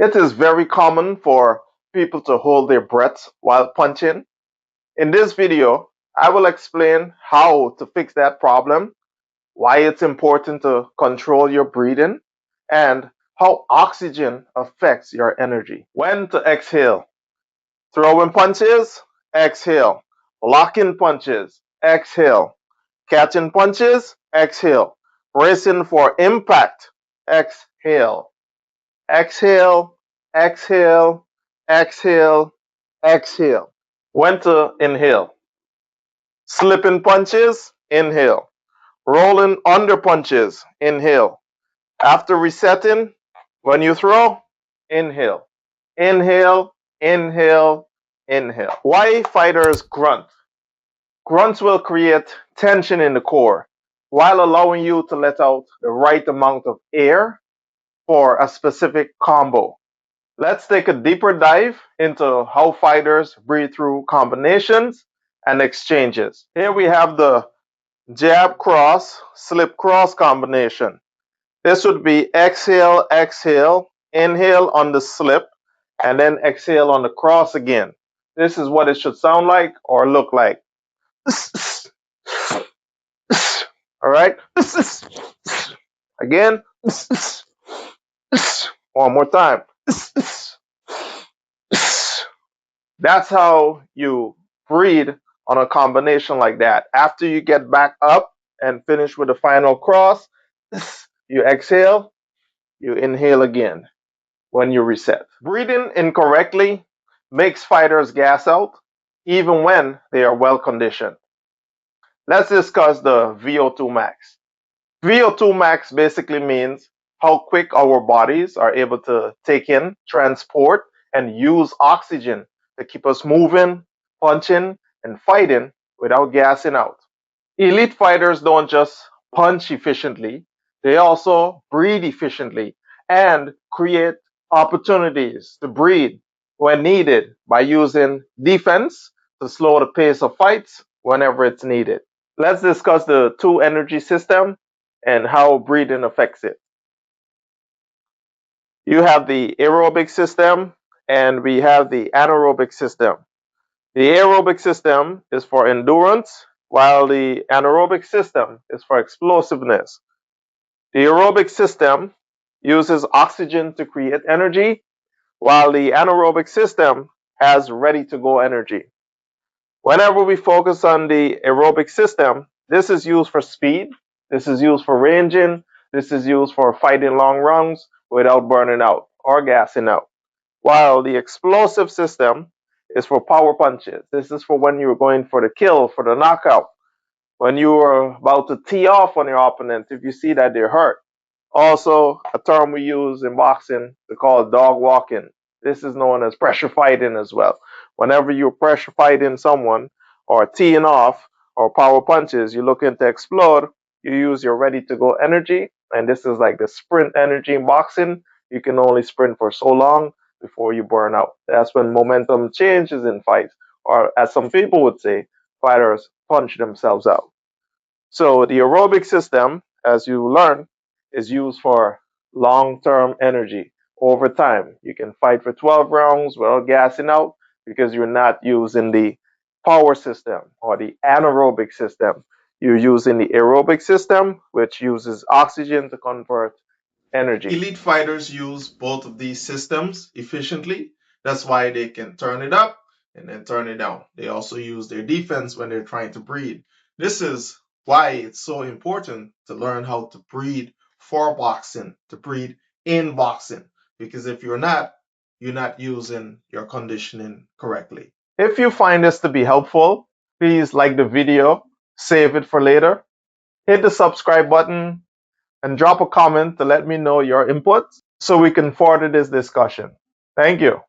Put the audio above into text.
It is very common for people to hold their breath while punching. In this video, I will explain how to fix that problem, why it's important to control your breathing, and how oxygen affects your energy. When to exhale. Throwing punches, exhale. Blocking punches, exhale. Catching punches, exhale. Bracing for impact, exhale. Exhale, exhale, exhale, exhale. When to inhale. Slipping punches, inhale. Rolling under punches, inhale. After resetting, when you throw, inhale. Inhale, inhale, inhale. Why fighters grunt? Grunts will create tension in the core while allowing you to let out the right amount of air for a specific combo. Let's take a deeper dive into how fighters breathe through combinations and exchanges. Here we have the jab cross, slip cross combination. This would be exhale, exhale, inhale on the slip, and then exhale on the cross again. This is what it should sound like or look like. All right. Again. One more time. That's how you breathe on a combination like that. After you get back up and finish with the final cross, you exhale, you inhale again when you reset. Breathing incorrectly makes fighters gas out even when they are well conditioned. Let's discuss the VO2 max. VO2 max basically means how quick our bodies are able to take in, transport, and use oxygen to keep us moving, punching, and fighting without gassing out. Elite fighters don't just punch efficiently, they also breathe efficiently and create opportunities to breathe when needed by using defense to slow the pace of fights whenever it's needed. Let's discuss the two energy system and how breathing affects it. You have the aerobic system and we have the anaerobic system. The aerobic system is for endurance, while the anaerobic system is for explosiveness. The aerobic system uses oxygen to create energy, while the anaerobic system has ready to go energy. Whenever we focus on the aerobic system, this is used for speed, this is used for ranging, this is used for fighting long rounds without burning out or gassing out. While the explosive system is for power punches. This is for when you're going for the kill, for the knockout. When you are about to tee off on your opponent, if you see that they're hurt. Also, a term we use in boxing to call dog walking. This is known as pressure fighting as well. Whenever you're pressure fighting someone or teeing off or power punches, you're looking to explode, you use your ready to go energy. And this is like the sprint energy in boxing. You can only sprint for so long before you burn out. That's when momentum changes in fights, or as some people would say, fighters punch themselves out. So the aerobic system, as you learn, is used for long-term energy over time. You can fight for 12 rounds without gassing out because you're not using the power system or the anaerobic system. You're using the aerobic system, which uses oxygen to convert energy. Elite fighters use both of these systems efficiently. That's why they can turn it up and then turn it down. They also use their defense when they're trying to breathe. This is why it's so important to learn how to breathe for boxing, to breathe in boxing. Because if you're not using your conditioning correctly. If you find this to be helpful, please like the video, save it for later, hit the subscribe button, and drop a comment to let me know your input so we can further this discussion. Thank you.